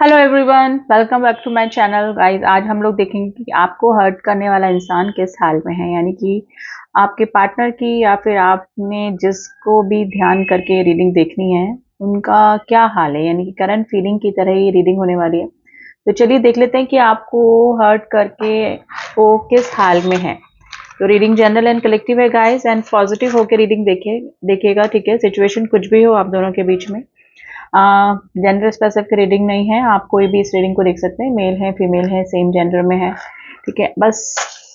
Hello everyone, welcome back to my channel guys. आज हम लोग देखेंगे कि आपको हर्ट करने वाला इंसान किस हाल में है, यानी कि आपके पार्टनर की या फिर आपने जिसको भी ध्यान करके रीडिंग देखनी है उनका क्या हाल है, यानी कि करंट फीलिंग की तरह ही रीडिंग होने वाली है। तो चलिए देख लेते हैं कि आपको हर्ट करके वो किस हाल में है। तो रीडिंग जनरल एंड कलेक्टिव है गाइस, एंड पॉजिटिव होकर रीडिंग देखिएगा, ठीक है। सिचुएशन कुछ भी हो आप दोनों के बीच में, जेंडर स्पेसिफिक रीडिंग नहीं है। आप कोई भी इस रीडिंग को देख सकते हैं, मेल है फीमेल है सेम जेंडर में है, ठीक है। बस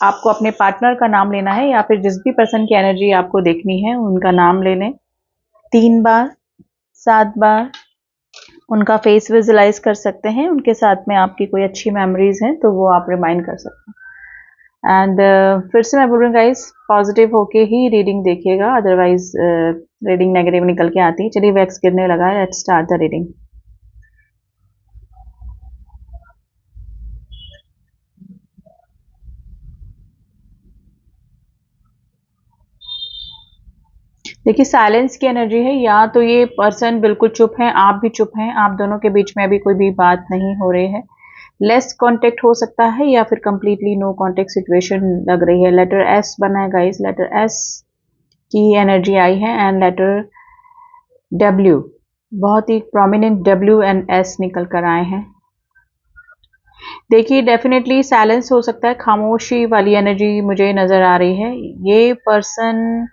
आपको अपने पार्टनर का नाम लेना है या फिर जिस भी पर्सन की एनर्जी आपको देखनी है उनका नाम ले लें 3 बार 7 बार। उनका फेस विजुलाइज कर सकते हैं, उनके साथ में आपकी कोई अच्छी मेमोरीज हैं तो वो आप रिमाइंड कर सकते हैं। एंड फिर से मैं बोल रही हूँ गाइस, पॉजिटिव होके ही रीडिंग देखिएगा, अदरवाइज रीडिंग नेगेटिव निकल के आती है। चलिए वैक्स गिरने लगा है, लेट्स स्टार्ट द रीडिंग। देखिए साइलेंस की एनर्जी है, या तो ये पर्सन बिल्कुल चुप है, आप भी चुप हैं, आप दोनों के बीच में अभी कोई भी बात नहीं हो रही है। लेस कांटेक्ट हो सकता है या फिर कंप्लीटली नो कांटेक्ट सिचुएशन लग रही है। लेटर एस बना है गाइस, लेटर एस की एनर्जी आई है, एंड लेटर डब्ल्यू, बहुत ही प्रोमिनेंट डब्ल्यू एंड एस निकल कर आए हैं। देखिए डेफिनेटली साइलेंस हो सकता है, खामोशी वाली एनर्जी मुझे नजर आ रही है। ये पर्सन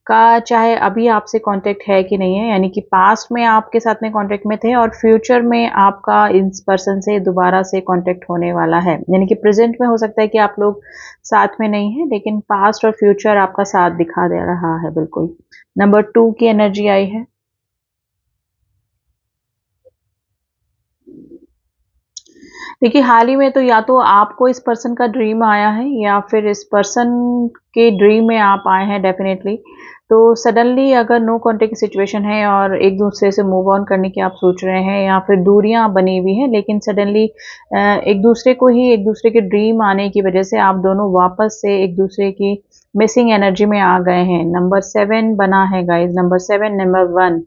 का चाहे अभी आपसे कांटेक्ट है कि नहीं है, यानी कि पास्ट में आपके साथ में कांटेक्ट में थे और फ्यूचर में आपका इस पर्सन से दोबारा से कांटेक्ट होने वाला है। यानी कि प्रेजेंट में हो सकता है कि आप लोग साथ में नहीं हैं, लेकिन पास्ट और फ्यूचर आपका साथ दिखा दे रहा है बिल्कुल। नंबर 2 की एनर्जी आई है। देखिए हाल ही में तो या तो आपको इस पर्सन का ड्रीम आया है या फिर इस पर्सन के ड्रीम में आप आए हैं डेफिनेटली। तो सडनली अगर नो कांटेक्ट सिचुएशन है और एक दूसरे से मूव ऑन करने की आप सोच रहे हैं या फिर दूरियां बनी हुई हैं, लेकिन सडनली एक दूसरे को ही एक दूसरे के ड्रीम आने की वजह से आप दोनों वापस से एक दूसरे की मिसिंग एनर्जी में आ गए हैं। नंबर 7 बना है गाइज, नंबर 7 नंबर 1।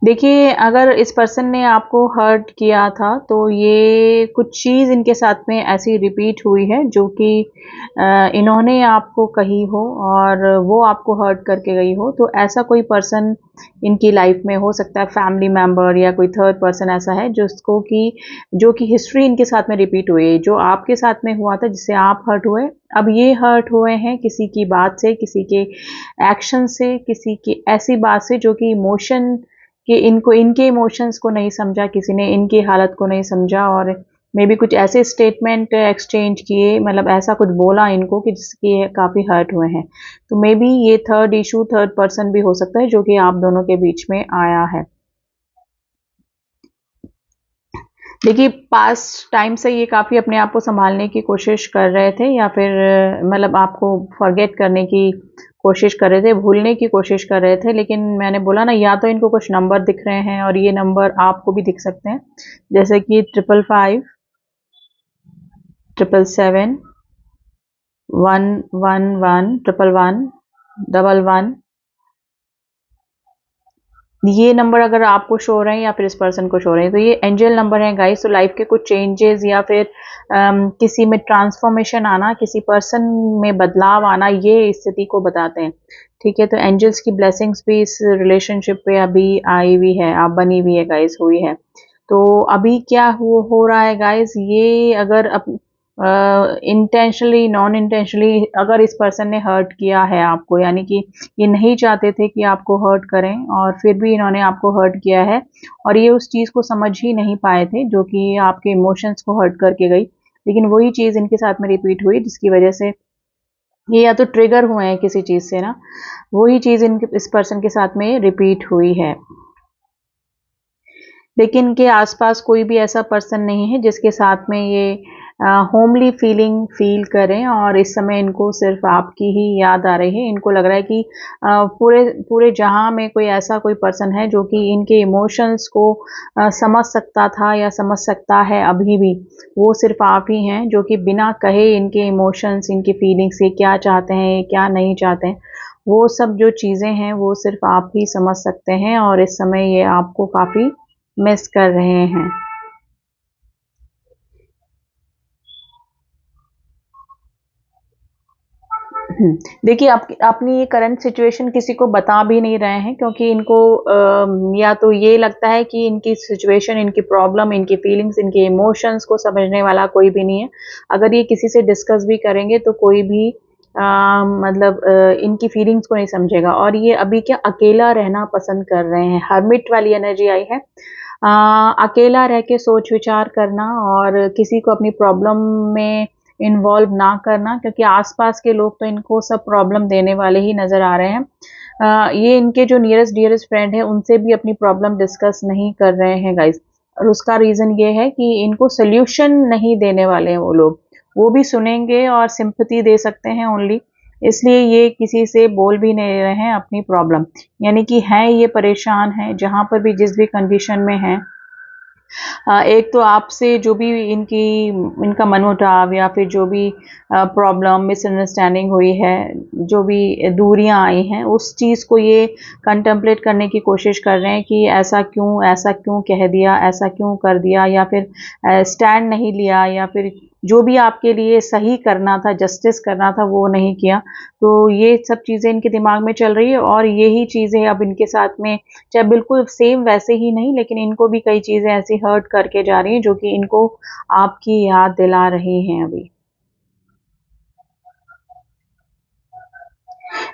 देखिए अगर इस पर्सन ने आपको हर्ट किया था तो ये कुछ चीज़ इनके साथ में ऐसी रिपीट हुई है जो कि इन्होंने आपको कही हो और वो आपको हर्ट करके गई हो। तो ऐसा कोई पर्सन इनकी लाइफ में हो सकता है, फैमिली मेंबर या कोई थर्ड पर्सन ऐसा है जिसको कि जो कि हिस्ट्री इनके साथ में रिपीट हुई है, जो आपके साथ में हुआ था जिससे आप हर्ट हुए। अब ये हर्ट हुए हैं किसी की बात से, किसी के एक्शन से, किसी की ऐसी बात से जो कि इमोशन कि इनको इनके इमोशंस को नहीं समझा, किसी ने इनकी हालत को नहीं समझा और मे बी कुछ ऐसे स्टेटमेंट एक्सचेंज किए, मतलब ऐसा कुछ बोला इनको कि जिसके काफ़ी हर्ट हुए हैं। तो मे बी ये थर्ड इशू, थर्ड पर्सन भी हो सकता है जो कि आप दोनों के बीच में आया है। देखिए पास्ट टाइम से ये काफ़ी अपने आप को संभालने की कोशिश कर रहे थे या फिर मतलब आपको फॉरगेट करने की कोशिश कर रहे थे, भूलने की कोशिश कर रहे थे। लेकिन मैंने बोला ना, या तो इनको कुछ नंबर दिख रहे हैं और ये नंबर आपको भी दिख सकते हैं, जैसे कि 555, 777, 111, 111, 11। ये नंबर अगर आपको शो हो रहे हैं या फिर इस पर्सन को शो हो रहे हैं तो ये एंजल नंबर है गाइस। तो लाइफ के कुछ चेंजेस या फिर किसी में ट्रांसफॉर्मेशन आना, किसी पर्सन में बदलाव आना, ये स्थिति को बताते हैं, ठीक है। तो एंजल्स की ब्लेसिंग्स भी इस रिलेशनशिप पे अभी आई हुई है, आप बनी हुई है गाइस, हुई है। तो अभी क्या हो रहा है गाइस, ये अगर इंटेंशनली नॉन इंटेंशनली अगर इस पर्सन ने हर्ट किया है आपको, यानी कि ये नहीं चाहते थे कि आपको हर्ट करें और फिर भी इन्होंने आपको हर्ट किया है और ये उस चीज़ को समझ ही नहीं पाए थे जो कि आपके इमोशंस को हर्ट करके गई। लेकिन वही चीज़ इनके साथ में रिपीट हुई जिसकी वजह से ये या तो ट्रिगर हुए हैं किसी चीज़ से ना, वही चीज़ इनके इस पर्सन के साथ में रिपीट हुई है। लेकिन इनके आसपास कोई भी ऐसा पर्सन नहीं है जिसके साथ में ये होमली फीलिंग फील करें और इस समय इनको सिर्फ आपकी ही याद आ रही है। इनको लग रहा है कि पूरे पूरे जहां में कोई ऐसा कोई पर्सन है जो कि इनके इमोशंस को समझ सकता था या समझ सकता है अभी भी, वो सिर्फ आप ही हैं जो कि बिना कहे इनके इमोशंस, इनकी फीलिंग्स, ये क्या चाहते हैं क्या नहीं चाहते हैं, वो सब जो चीज़ें हैं वो सिर्फ आप ही समझ सकते हैं, और इस समय ये आपको काफ़ी मिस कर रहे हैं। देखिए, आप अपनी ये करंट सिचुएशन किसी को बता भी नहीं रहे हैं, क्योंकि इनको या तो ये लगता है कि इनकी सिचुएशन, इनकी प्रॉब्लम, इनकी फीलिंग्स, इनके इमोशंस को समझने वाला कोई भी नहीं है। अगर ये किसी से डिस्कस भी करेंगे तो कोई भी मतलब इनकी फीलिंग्स को नहीं समझेगा, और ये अभी क्या अकेला रहना पसंद कर रहे हैं। हर्मिट वाली एनर्जी आई है। अकेला रह के सोच विचार करना और किसी को अपनी प्रॉब्लम में इन्वॉल्व ना करना, क्योंकि आसपास के लोग तो इनको सब प्रॉब्लम देने वाले ही नज़र आ रहे हैं। ये इनके जो नियरेस्ट डियरेस्ट फ्रेंड हैं उनसे भी अपनी प्रॉब्लम डिस्कस नहीं कर रहे हैं गाइस, और उसका रीज़न ये है कि इनको सॉल्यूशन नहीं देने वाले हैं वो लोग। वो भी सुनेंगे और सिंपैथी दे सकते हैं ओनली, इसलिए ये किसी से बोल भी नहीं रहे हैं अपनी प्रॉब्लम। यानी कि हैं ये परेशान हैं, जहाँ पर भी जिस भी कंडीशन में हैं। एक तो आपसे जो भी इनका मनमुटाव या फिर जो भी प्रॉब्लम, मिसअंडरस्टैंडिंग हुई है, जो भी दूरियां आई हैं, उस चीज़ को ये कंटेम्पलेट करने की कोशिश कर रहे हैं कि ऐसा क्यों कह दिया, ऐसा क्यों कर दिया, या फिर स्टैंड नहीं लिया, या फिर जो भी आपके लिए सही करना था, जस्टिस करना था, वो नहीं किया। तो ये सब चीज़ें इनके दिमाग में चल रही है, और यही चीज़ें अब इनके साथ में, चाहे बिल्कुल सेम वैसे ही नहीं, लेकिन इनको भी कई चीज़ें ऐसी हर्ट करके जा रही हैं जो कि इनको आपकी याद दिला रही हैं अभी।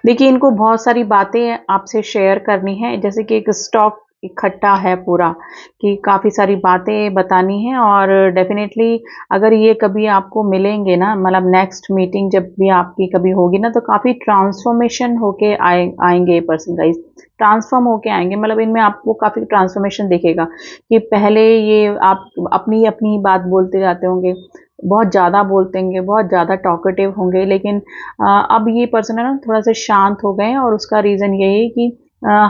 देखिए, इनको बहुत सारी बातें आपसे शेयर करनी है, जैसे कि एक स्टॉक इकट्ठा है पूरा, कि काफ़ी सारी बातें बतानी हैं, और डेफ़िनेटली अगर ये कभी आपको मिलेंगे ना, मतलब नेक्स्ट मीटिंग जब भी आपकी कभी होगी ना, तो काफ़ी ट्रांसफ़ॉर्मेशन होके आएँगे ये पर्सन गाइज़। ट्रांसफ़ॉर्म होके आएँगे, मतलब इनमें आपको काफ़ी ट्रांसफ़ॉर्मेशन दिखेगा, कि पहले ये आप अपनी-अपनी बात बोलते जाते होंगे, बहुत ज़्यादा बोलते होंगे, बहुत ज़्यादा टॉकेटिव होंगे, लेकिन अब ये पर्सन है ना थोड़ा-सा शांत हो गए हैं, और उसका रीज़न यही है कि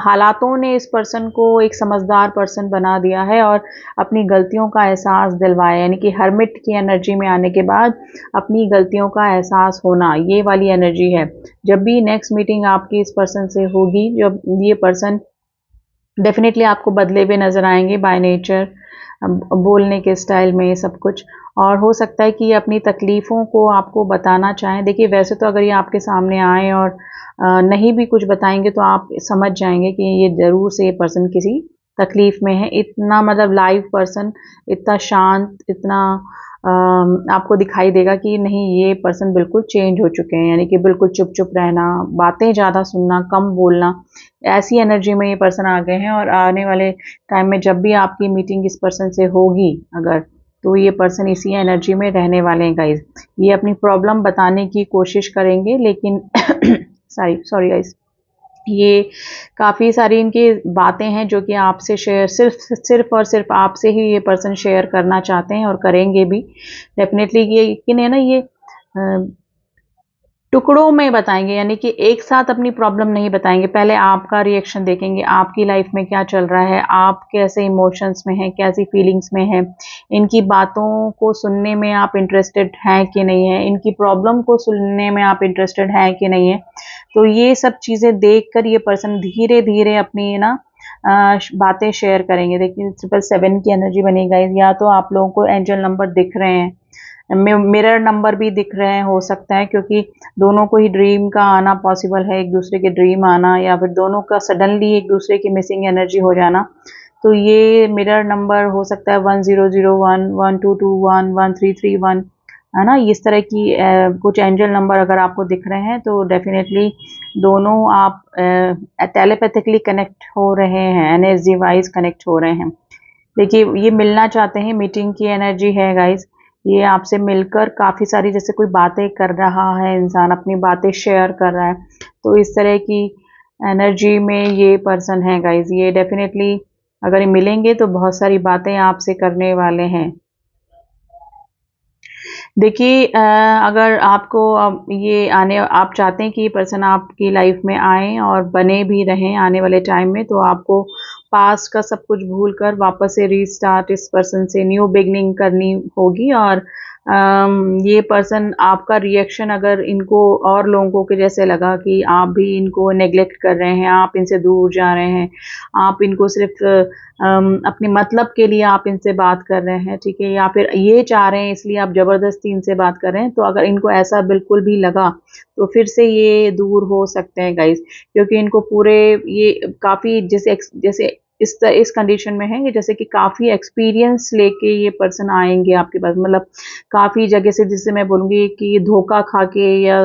हालातों ने इस पर्सन को एक समझदार पर्सन बना दिया है, और अपनी गलतियों का एहसास दिलवाया, यानी कि हर्मिट की एनर्जी में आने के बाद अपनी गलतियों का एहसास होना, ये वाली एनर्जी है। जब भी नेक्स्ट मीटिंग आपकी इस पर्सन से होगी, जब ये पर्सन डेफ़िनेटली आपको बदले हुए नज़र आएँगे बाय नेचर, बोलने के स्टाइल में, सब कुछ। और हो सकता है कि ये अपनी तकलीफ़ों को आपको बताना चाहें। देखिए, वैसे तो अगर ये आपके सामने आएँ और नहीं भी कुछ बताएँगे, तो आप समझ जाएँगे कि ये ज़रूर से ये पर्सन किसी तकलीफ़ में है। इतना मतलब लाइव पर्सन, इतना शांत, इतना आपको दिखाई देगा कि नहीं, ये पर्सन बिल्कुल चेंज हो चुके हैं, यानी कि बिल्कुल चुप-चुप रहना, बातें ज़्यादा सुनना, कम बोलना, ऐसी एनर्जी में ये पर्सन आ गए हैं। और आने वाले टाइम में जब भी आपकी मीटिंग इस पर्सन से होगी अगर, तो ये पर्सन इसी एनर्जी में रहने वाले हैं गाइज़। ये अपनी प्रॉब्लम बताने की कोशिश करेंगे, लेकिन सॉरी गाइज़। ये काफ़ी सारी इनकी बातें हैं जो कि आपसे शेयर, सिर्फ़ और सिर्फ़ आपसे ही ये पर्सन शेयर करना चाहते हैं, और करेंगे भी। डेफ़िनेटली ये इन्हें ना ये टुकड़ों में बताएँगे, यानी कि एक साथ अपनी प्रॉब्लम नहीं बताएँगे। पहले आपका रिएक्शन देखेंगे, आपकी लाइफ़ में क्या चल रहा है, आप कैसे इमोशंस में हैं, कैसी फीलिंग्स में हैं, इनकी बातों को सुनने में आप इंटरेस्टेड हैं कि नहीं हैं, इनकी प्रॉब्लम को सुनने में आप इंटरेस्टेड हैं कि नहीं हैं। तो ये सब चीज़ें देखकर ये पर्सन धीरे-धीरे अपनी ना बातें शेयर करेंगे। देखिए, 777 की एनर्जी बनी गाइज़, या तो आप लोगों को एंजल नंबर दिख रहे हैं, मिरर नंबर भी दिख रहे हैं, हो सकता है, क्योंकि दोनों को ही ड्रीम का आना पॉसिबल है, एक दूसरे के ड्रीम आना, या फिर दोनों का सडनली एक दूसरे की मिसिंग एनर्जी हो जाना। तो ये मिरर नंबर हो सकता है 1001, 1221, 1331, है ना? इस तरह की कुछ एंजल नंबर अगर आपको दिख रहे हैं, तो डेफिनेटली दोनों आप टेलीपैथिकली कनेक्ट हो रहे हैं, एनर्जी वाइज कनेक्ट हो रहे हैं। देखिए, ये मिलना चाहते हैं, मीटिंग की एनर्जी है गाइस। ये आपसे मिलकर काफ़ी सारी, जैसे कोई बातें कर रहा है इंसान, अपनी बातें शेयर कर रहा है, तो इस तरह की एनर्जी में ये पर्सन है गाइस। ये डेफिनेटली अगर ये मिलेंगे तो बहुत सारी बातें आपसे करने वाले हैं। देखिए, अगर आपको अब ये आने, आप चाहते हैं कि ये पर्सन आपकी लाइफ में आए और बने भी रहें आने वाले टाइम में, तो आपको पास्ट का सब कुछ भूलकर वापस से रीस्टार्ट इस पर्सन से न्यू बिगनिंग करनी होगी, और ये पर्सन आपका रिएक्शन अगर इनको और लोगों के जैसे लगा कि आप भी इनको नेग्लेक्ट कर रहे हैं, आप इनसे दूर जा रहे हैं, आप इनको सिर्फ अपने मतलब के लिए आप इनसे बात कर रहे हैं, ठीक है, या फिर ये चाह रहे हैं इसलिए आप ज़बरदस्ती इनसे बात कर रहे हैं, तो अगर इनको ऐसा बिल्कुल भी लगा तो फिर से ये दूर हो सकते हैं गाइस, क्योंकि इनको पूरे ये काफ़ी जैसे जैसे इस कंडीशन में है कि जैसे कि काफ़ी एक्सपीरियंस लेके ये पर्सन आएंगे आपके पास, मतलब काफ़ी जगह से, जिससे मैं बोलूँगी कि धोखा खा के या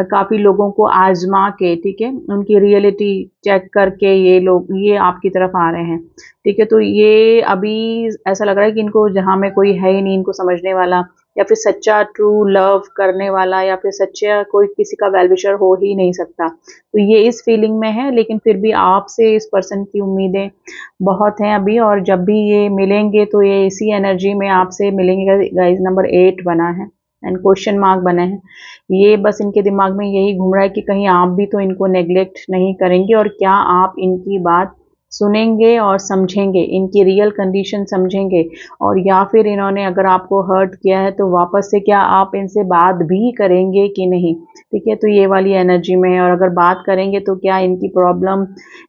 काफ़ी लोगों को आजमा के, ठीक है, उनकी रियलिटी चेक करके ये लोग ये आपकी तरफ आ रहे हैं, ठीक है। तो ये अभी ऐसा लग रहा है कि इनको जहाँ में कोई है ही नहीं इनको समझने वाला, या फिर सच्चा ट्रू लव करने वाला, या फिर सच्चा कोई किसी का वेल विशर हो ही नहीं सकता। तो ये इस फीलिंग में है, लेकिन फिर भी आपसे इस पर्सन की उम्मीदें बहुत हैं अभी, और जब भी ये मिलेंगे तो ये इसी एनर्जी में आपसे मिलेंगे गाइस। नंबर 8 बना है एंड क्वेश्चन मार्क बने हैं। ये बस इनके दिमाग में यही घूम रहा है कि कहीं आप भी तो इनको नेग्लेक्ट नहीं करेंगे, और क्या आप इनकी बात सुनेंगे और समझेंगे, इनकी रियल कंडीशन समझेंगे, और या फिर इन्होंने अगर आपको हर्ट किया है तो वापस से क्या आप इनसे बात भी करेंगे कि नहीं, ठीक है। तो ये वाली एनर्जी में है, और अगर बात करेंगे तो क्या इनकी प्रॉब्लम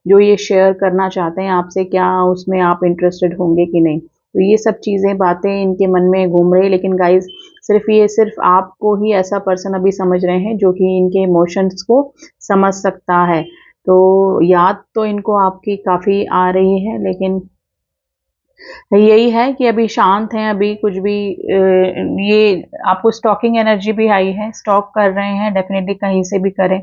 जो ये शेयर करना चाहते हैं आपसे, क्या उसमें आप इंटरेस्टेड होंगे कि नहीं। तो ये सब चीज़ें बातें इनके मन में घूम रही है, लेकिन गाइज सिर्फ आपको ही ऐसा पर्सन अभी समझ रहे हैं जो कि इनके इमोशंस को समझ सकता है। तो याद तो इनको आपकी काफ़ी आ रही है, लेकिन यही है कि अभी शांत हैं, अभी कुछ भी ये आपको स्टॉकिंग एनर्जी भी आई है, स्टॉक कर रहे हैं, डेफिनेटली कहीं से भी करें,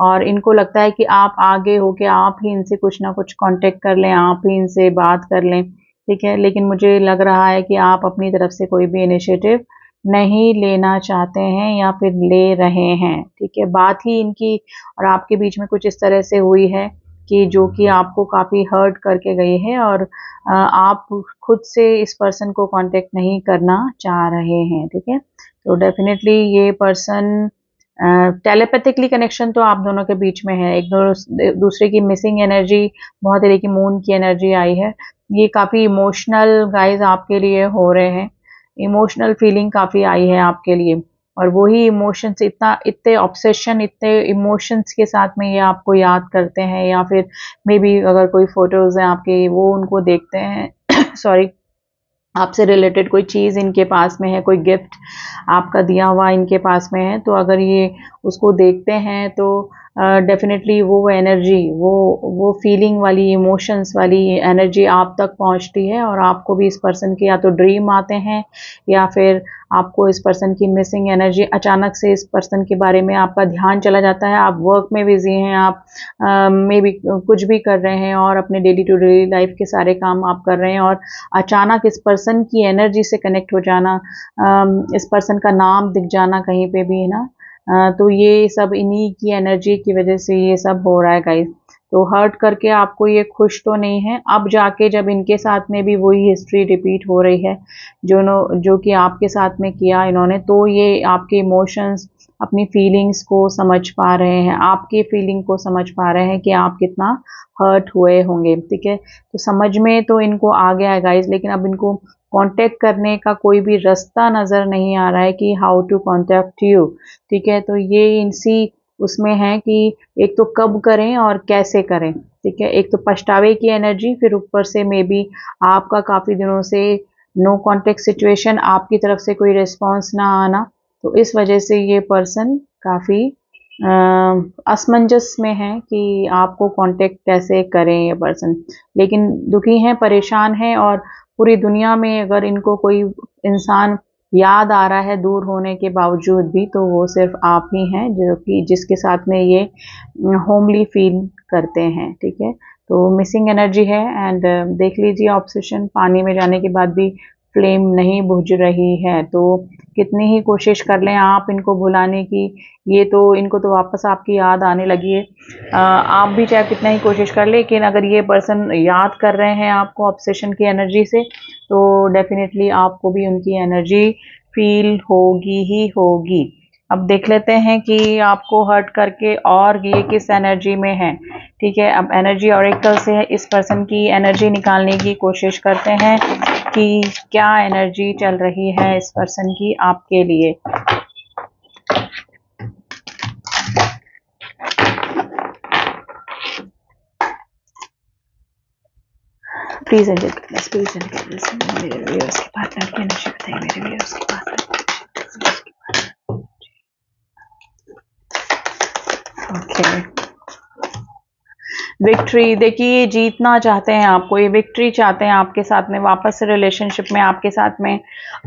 और इनको लगता है कि आप आगे हो के आप ही इनसे कुछ ना कुछ कांटेक्ट कर लें, आप ही इनसे बात कर लें, ठीक है। लेकिन मुझे लग रहा है कि आप अपनी तरफ से कोई भी इनिशिएटिव नहीं लेना चाहते हैं, या फिर ले रहे हैं, ठीक है। बात ही इनकी और आपके बीच में कुछ इस तरह से हुई है कि जो कि आपको काफ़ी हर्ट करके गई है, और आप खुद से इस पर्सन को कांटेक्ट नहीं करना चाह रहे हैं, ठीक है। तो डेफिनेटली ये पर्सन टेलीपैथिकली कनेक्शन तो आप दोनों के बीच में है, एक दूसरे की मिसिंग एनर्जी, बहुत तरह की मून की एनर्जी आई है। ये काफ़ी इमोशनल गाइज आपके लिए हो रहे हैं, इमोशनल फीलिंग काफ़ी आई है आपके लिए, और वही इमोशंस इतने ऑब्सेशन, इतने इमोशंस के साथ में ये आपको याद करते हैं, या फिर मे बी अगर कोई फोटोज़ हैं आपके वो उनको देखते हैं सॉरी, आपसे रिलेटेड कोई चीज़ इनके पास में है, कोई गिफ्ट आपका दिया हुआ इनके पास में है, तो अगर ये उसको देखते हैं तो डेफिनेटली वो एनर्जी, वो फीलिंग वाली, इमोशंस वाली एनर्जी आप तक पहुंचती है, और आपको भी इस पर्सन के या तो ड्रीम आते हैं, या फिर आपको इस पर्सन की मिसिंग एनर्जी, अचानक से इस पर्सन के बारे में आपका ध्यान चला जाता है, आप वर्क में बिजी हैं, आप मे बी कुछ भी कर रहे हैं और अपने डेली टू डेली लाइफ के सारे काम आप कर रहे हैं, और अचानक इस पर्सन की एनर्जी से कनेक्ट हो जाना, इस पर्सन का नाम दिख जाना कहीं पे भी, है ना। तो ये सब इन्हीं की एनर्जी की वजह से ये सब हो रहा है गाइस। तो हर्ट करके आपको ये खुश तो नहीं है, अब जाके जब इनके साथ में भी वही हिस्ट्री रिपीट हो रही है जो कि आपके साथ में किया इन्होंने, तो ये आपके इमोशंस, अपनी फीलिंग्स को समझ पा रहे हैं, आपकी फीलिंग को समझ पा रहे हैं कि आप कितना हर्ट हुए होंगे, ठीक है। तो समझ में तो इनको आ गया है गाइस, लेकिन अब इनको कांटेक्ट करने का कोई भी रास्ता नज़र नहीं आ रहा है कि हाउ टू कांटेक्ट यू, ठीक है। तो ये इसी उसमें है कि एक तो कब करें और कैसे करें, ठीक है। एक तो पछतावे की एनर्जी, फिर ऊपर से मे बी आपका काफ़ी दिनों से नो कांटेक्ट सिचुएशन, आपकी तरफ से कोई रिस्पॉन्स ना आना, तो इस वजह से ये पर्सन काफ़ी असमंजस में है कि आपको कांटेक्ट कैसे करें ये पर्सन, लेकिन दुखी हैं, परेशान हैं, और पूरी दुनिया में अगर इनको कोई इंसान याद आ रहा है दूर होने के बावजूद भी, तो वो सिर्फ आप ही हैं जो कि जिसके साथ में ये होमली फील करते हैं, ठीक है। तो मिसिंग एनर्जी है, एंड देख लीजिए ऑब्सेशन पानी में जाने के बाद भी फ्लेम नहीं बुझ रही है, तो कितनी ही कोशिश कर लें आप इनको भुलाने की, ये तो इनको तो वापस आपकी याद आने लगी है। आप भी चाहे कितना ही कोशिश कर लेकिन अगर ये पर्सन याद कर रहे हैं आपको ऑब्सेशन की एनर्जी से, तो डेफिनेटली आपको भी उनकी एनर्जी फील होगी ही होगी। अब देख लेते हैं कि आपको हर्ट करके और ये किस एनर्जी में है, ठीक है। अब एनर्जी ऑरेकल से इस पर्सन की एनर्जी निकालने की कोशिश करते हैं, कि क्या एनर्जी चल रही है इस पर्सन की आपके लिए। Please angel guidance, please angel guidance, मेरे व्यूअर्स के पार्टनर की एनर्जी बताइए, मेरे व्यूअर्स के पार्टनर। ओके, विक्ट्री, देखिए ये जीतना चाहते हैं आपको, ये विक्ट्री चाहते हैं आपके साथ में, वापस से रिलेशनशिप में आपके साथ में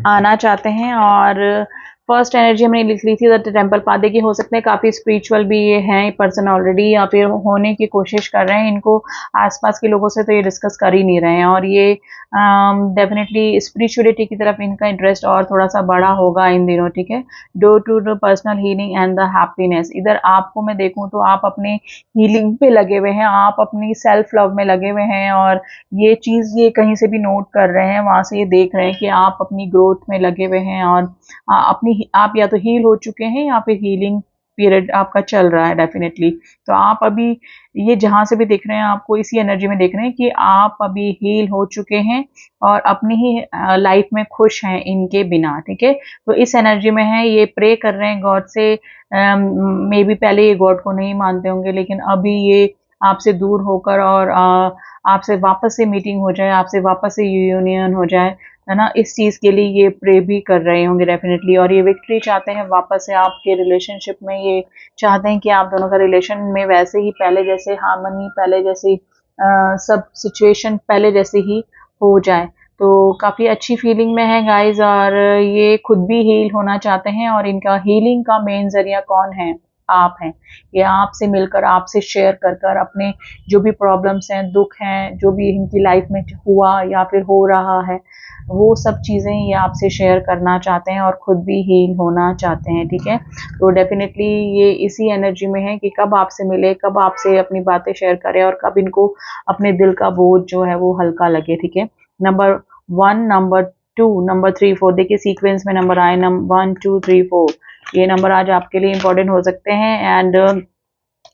आना चाहते हैं। और फर्स्ट एनर्जी हमने लिख ली थी द टेम्पल पाथ। देखिए हो सकते हैं काफ़ी स्पिरिचुअल भी ये हैं पर्सन ऑलरेडी, या फिर होने की कोशिश कर रहे हैं। इनको आसपास के लोगों से तो ये डिस्कस कर ही नहीं रहे हैं, और ये डेफिनेटली स्पिरिचुअलिटी की तरफ इनका इंटरेस्ट और थोड़ा सा बड़ा होगा इन दिनों, ठीक है। Due to the personal healing and the happiness. इधर आपको मैं देखूं तो आप अपने हीलिंग पे लगे हुए हैं, आप अपनी सेल्फ लव में लगे हुए हैं, और ये चीज़ ये कहीं से भी नोट कर रहे हैं, वहाँ से ये देख रहे हैं कि आप अपनी ग्रोथ में लगे हुए हैं, और अपनी आप या तो हील हो चुके हैं या फिर हीलिंग पीरियड आपका चल रहा है डेफिनेटली। तो आप अभी ये जहाँ से भी देख रहे हैं आपको इसी एनर्जी में देख रहे हैं कि आप अभी हील हो चुके हैं और अपनी ही लाइफ में खुश हैं इनके बिना, ठीक है। तो इस एनर्जी में है, ये प्रे कर रहे हैं गॉड से। मे बी पहले ये गॉड को नहीं मानते होंगे, लेकिन अभी ये आपसे दूर होकर और आपसे वापस से मीटिंग हो जाए, आपसे वापस से यूनियन हो जाए, है ना, इस चीज़ के लिए ये प्रे भी कर रहे होंगे डेफिनेटली। और ये विक्ट्री चाहते हैं वापस से आपके रिलेशनशिप में, ये चाहते हैं कि आप दोनों का रिलेशन में वैसे ही पहले जैसे हार्मनी, पहले जैसी सब सिचुएशन पहले जैसे ही हो जाए। तो काफ़ी अच्छी फीलिंग में है गाइज, और ये खुद भी हील होना चाहते हैं, और इनका हीलिंग का मेन जरिया कौन है? आप हैं। ये आपसे मिलकर, आपसे शेयर कर कर अपने जो भी प्रॉब्लम्स हैं, दुख हैं, जो भी इनकी लाइफ में हुआ या फिर हो रहा है, वो सब चीज़ें ये आपसे शेयर करना चाहते हैं और खुद भी हील होना चाहते हैं, ठीक है। तो डेफिनेटली ये इसी एनर्जी में है कि कब आपसे मिले, कब आपसे अपनी बातें शेयर करें, और कब इनको अपने दिल का बोझ जो है वो हल्का लगे, ठीक है। नंबर 1, नंबर 2, नंबर 3, 4, देखिए सीक्वेंस में नंबर आए, नंबर 1, 2, 3, 4। ये नंबर आज आपके लिए इंपॉर्टेंट हो सकते हैं। एंड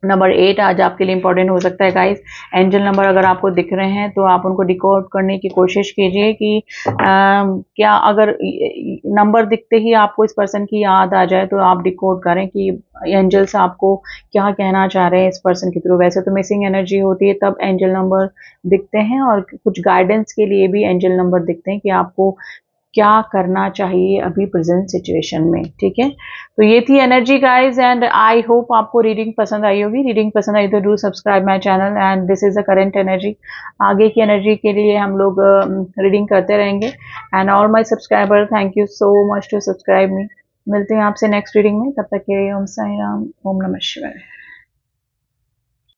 नंबर 8 आज आपके लिए इंपॉर्टेंट हो सकता है गाइस। एंजल नंबर अगर आपको दिख रहे हैं तो आप उनको डिकोड करने की कोशिश कीजिए कि क्या अगर नंबर दिखते ही आपको इस पर्सन की याद आ जाए तो आप डिकोड करें कि एंजल्स आपको क्या कहना चाह रहे हैं इस पर्सन के थ्रू। वैसे तो मिसिंग एनर्जी होती है तब एंजल नंबर दिखते हैं, और कुछ गाइडेंस के लिए भी एंजल नंबर दिखते हैं कि आपको क्या करना चाहिए अभी प्रेजेंट सिचुएशन में, ठीक है। तो ये थी energy guys, and I hope आपको रीडिंग पसंद आई होगी। रीडिंग पसंद आई तो do subscribe my channel, and this is the current energy. आगे की एनर्जी के लिए हम लोग रीडिंग करते रहेंगे। And all my subscriber, thank you so much to subscribe me. मिलते हैं आपसे नेक्स्ट रीडिंग में, तब तक के लिए ओम साई राम, ओम नमः शिवाय।